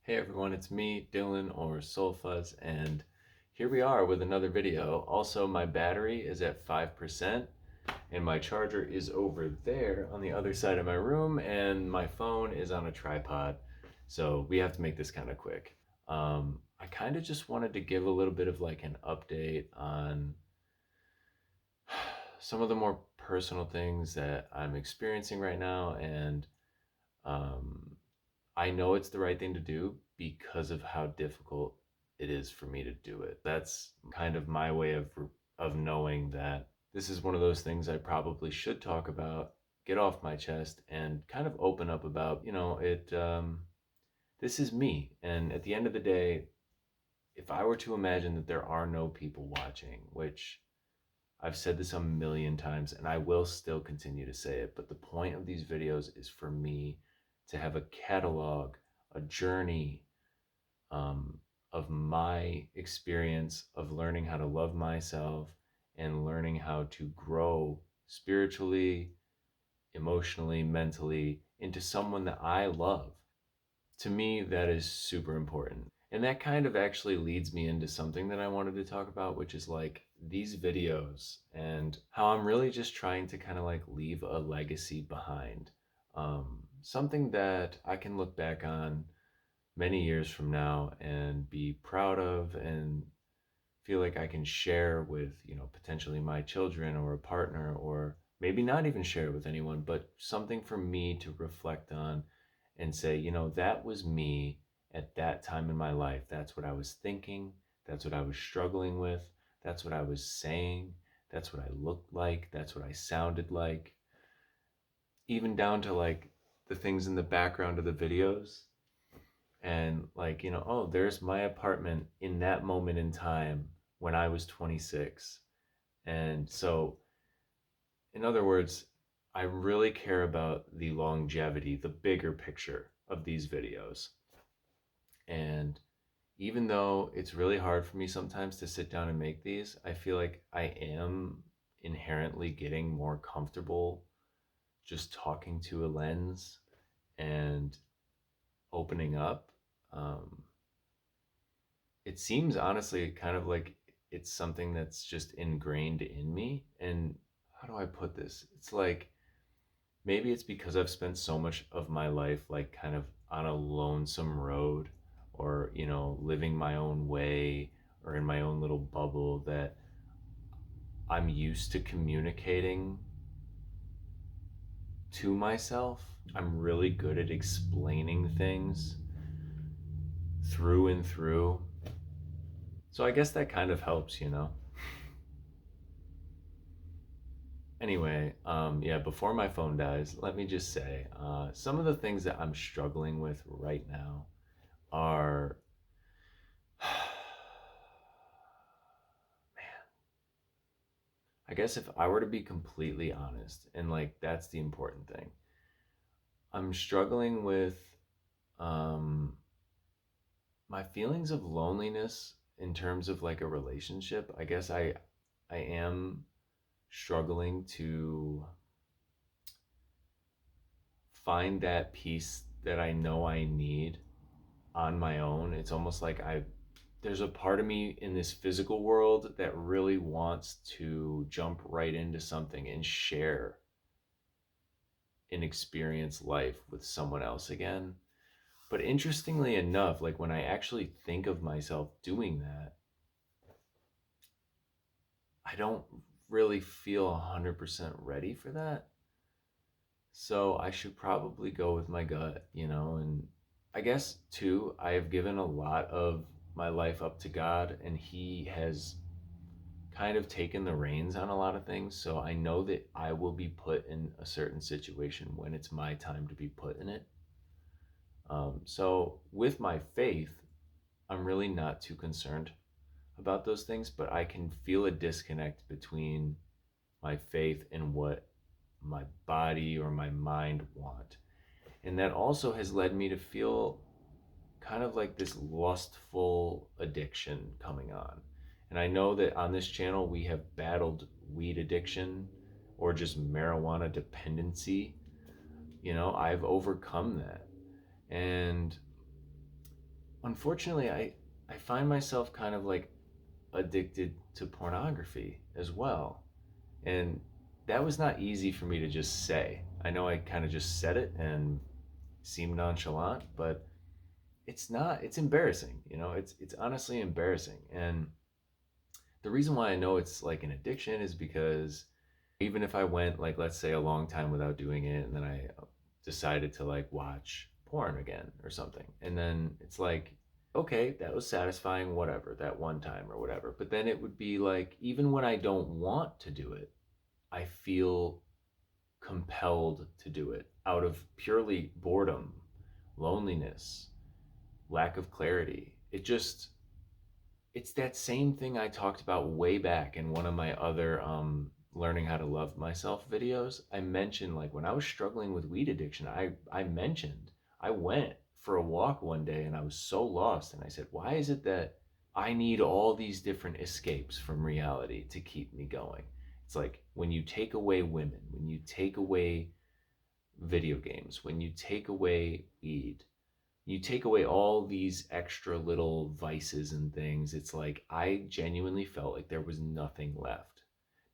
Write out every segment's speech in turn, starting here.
Hey everyone, it's me, Dylan or soulfuzz, and here we are with another video. Also, my battery is at 5%, and my charger is over there on the other side of my room, and my phone is on a tripod. So we have to make this kind of quick. I kind of just wanted to give a little bit of like an update on some of the more personal things that I'm experiencing right now, and um, I know it's the right thing to do because of how difficult it is for me to do it. That's kind of my way of knowing that this is one of those things I probably should talk about, get off my chest, and kind of open up about. This is me, and at the end of the day, if I were to imagine that there are no people watching, which I've said this a million times and I will still continue to say it, but the point of these videos is for me to have a catalog, a journey of my experience of learning how to love myself and learning how to grow spiritually, emotionally, mentally into someone that I love. To me, that is super important. And that kind of actually leads me into something that I wanted to talk about, which is like these videos and how I'm really just trying to kind of like leave a legacy behind. Something that I can look back on many years from now and be proud of and feel like I can share with, potentially my children or a partner, or maybe not even share it with anyone, but something for me to reflect on and say, that was me at that time in my life. That's what I was thinking. That's what I was struggling with. That's what I was saying. That's what I looked like. That's what I sounded like. Even down to like the things in the background of the videos. And like, oh, there's my apartment in that moment in time when I was 26. And so, in other words, I really care about the longevity, the bigger picture of these videos. And even though it's really hard for me sometimes to sit down and make these, I feel like I am inherently getting more comfortable just talking to a lens and opening up. Um, it seems honestly kind of like it's something that's just ingrained in me. And how do I put this? It's like maybe it's because I've spent so much of my life like kind of on a lonesome road, or, living my own way or in my own little bubble, that I'm used to communicating to myself. I'm really good at explaining things through and through. So I guess that kind of helps. Anyway, yeah, before my phone dies, let me just say some of the things that I'm struggling with right now are, I guess if I were to be completely honest, and like that's the important thing, I'm struggling with um, my feelings of loneliness in terms of like a relationship. I guess I am struggling to find that peace that I know I need on my own. It's almost like there's a part of me in this physical world that really wants to jump right into something and share an experience life with someone else again. But interestingly enough, like when I actually think of myself doing that, I don't really feel 100% ready for that. So I should probably go with my gut. And I guess too, I have given a lot of my life up to God, and He has kind of taken the reins on a lot of things. So I know that I will be put in a certain situation when it's my time to be put in it. So with my faith, I'm really not too concerned about those things, but I can feel a disconnect between my faith and what my body or my mind want. And that also has led me to feel kind of like this lustful addiction coming on. And I know that on this channel we have battled weed addiction or just marijuana dependency. I've overcome that. And unfortunately, I find myself kind of like addicted to pornography as well. And that was not easy for me to just say. I know I kind of just said it and seemed nonchalant, but it's not. It's embarrassing, you know. It's honestly embarrassing. And the reason why I know it's like an addiction is because even if I went like, let's say, a long time without doing it, and then I decided to like watch porn again or something, and then it's like, okay, that was satisfying, whatever, that one time or whatever. But then it would be like, even when I don't want to do it, I feel compelled to do it out of purely boredom, loneliness, lack of clarity. It's that same thing I talked about way back in one of my other learning how to love myself videos. I mentioned like when I was struggling with weed addiction, I mentioned I went for a walk one day and I was so lost, and I said, "Why is it that I need all these different escapes from reality to keep me going?" It's like when you take away women, when you take away video games, when you take away weed, you take away all these extra little vices and things, it's like I genuinely felt like there was nothing left.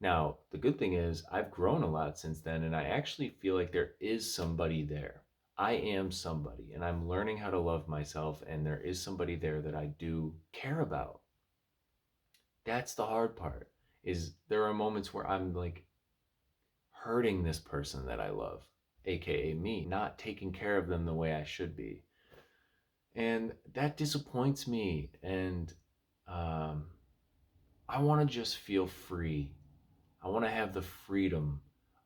Now, the good thing is I've grown a lot since then, and I actually feel like there is somebody there. I am somebody, and I'm learning how to love myself, and there is somebody there that I do care about. That's the hard part. Is there are moments where I'm like hurting this person that I love, aka me, not taking care of them the way I should be. And that disappoints me. And um, I want to just feel free. I want to have the freedom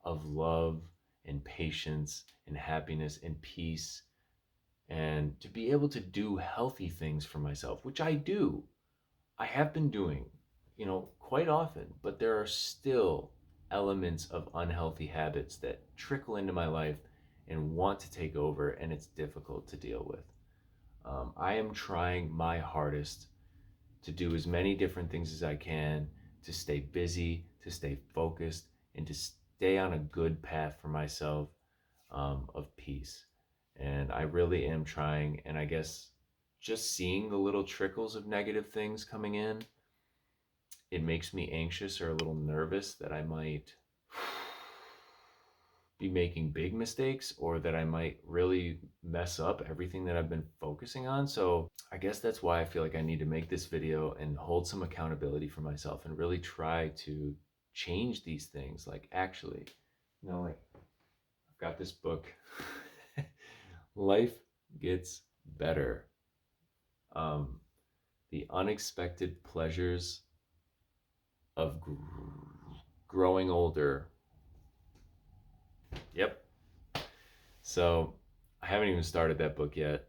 of love and patience and happiness and peace, and to be able to do healthy things for myself, which I do. I have been doing, quite often, but there are still elements of unhealthy habits that trickle into my life and want to take over, and it's difficult to deal with. I am trying my hardest to do as many different things as I can to stay busy, to stay focused, and to stay on a good path for myself, of peace. And I really am trying. And I guess just seeing the little trickles of negative things coming in, it makes me anxious or a little nervous that I might be making big mistakes, or that I might really mess up everything that I've been focusing on. So I guess that's why I feel like I need to make this video and hold some accountability for myself and really try to change these things. Like, actually, like I've got this book, Life Gets Better. The Unexpected Pleasures of Growing Older. Yep. So I haven't even started that book yet.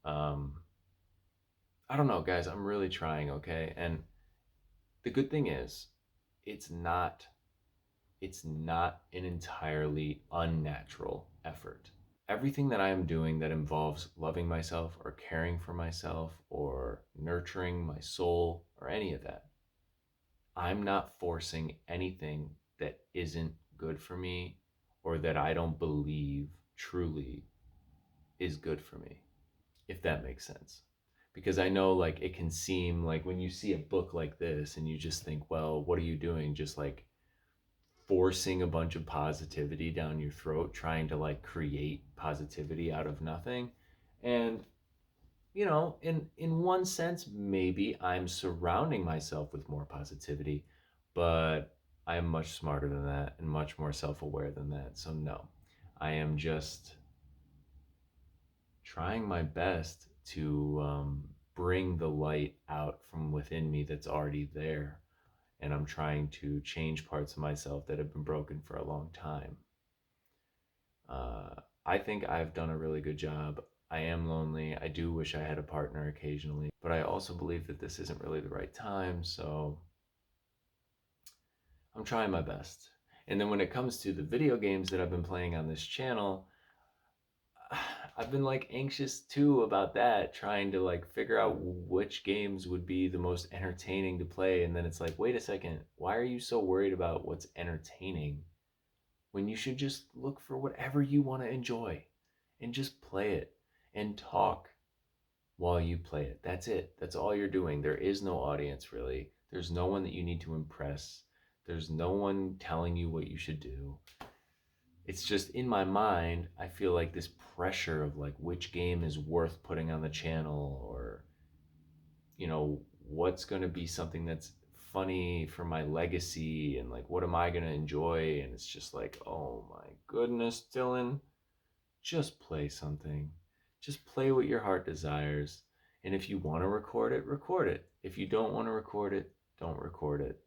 Um, I don't know, guys. I'm really trying, okay? And the good thing is, it's not it's not an entirely unnatural effort. Everything that I am doing that involves loving myself or caring for myself or nurturing my soul or any of that, I'm not forcing anything that isn't good for me or that I don't believe truly is good for me, if that makes sense. Because I know like it can seem like when you see a book like this and you just think, well, what are you doing? Just like forcing a bunch of positivity down your throat, trying to like create positivity out of nothing. And in one sense, maybe I'm surrounding myself with more positivity, but I am much smarter than that and much more self-aware than that. So no, I am just trying my best to bring the light out from within me that's already there. And I'm trying to change parts of myself that have been broken for a long time. Uh, I think I've done a really good job. I am lonely. I do wish I had a partner occasionally, but I also believe that this isn't really the right time. So I'm trying my best. And then when it comes to the video games that I've been playing on this channel, I've been like anxious too about that, trying to like figure out which games would be the most entertaining to play. And then it's like, wait a second, why are you so worried about what's entertaining when you should just look for whatever you want to enjoy and just play it and talk while you play it. That's it. That's all you're doing. There is no audience really. There's no one that you need to impress. There's no one telling you what you should do. It's just in my mind, I feel like this pressure of like which game is worth putting on the channel, or what's going to be something that's funny for my legacy, and like what am I going to enjoy. And it's just like, oh my goodness, Dylan, just play something. Just play what your heart desires. And if you want to record it, record it. If you don't want to record it, don't record it.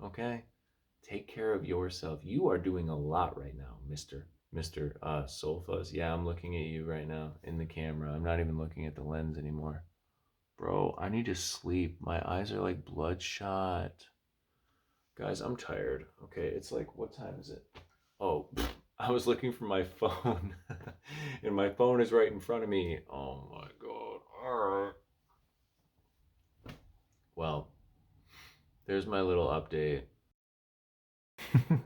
Okay? Take care of yourself. You are doing a lot right now, Mr. Soulfuzz. Yeah, I'm looking at you right now in the camera. I'm not even looking at the lens anymore. Bro, I need to sleep. My eyes are like bloodshot. Guys, I'm tired. Okay, it's like, what time is it? Oh, I was looking for my phone, and my phone is right in front of me. Oh my god. All right. Well, there's my little update.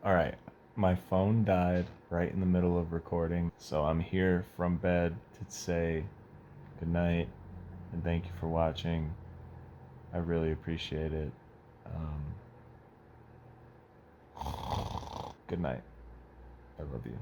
All right. My phone died right in the middle of recording, so I'm here from bed to say good night and thank you for watching. I really appreciate it. Good night. I love you.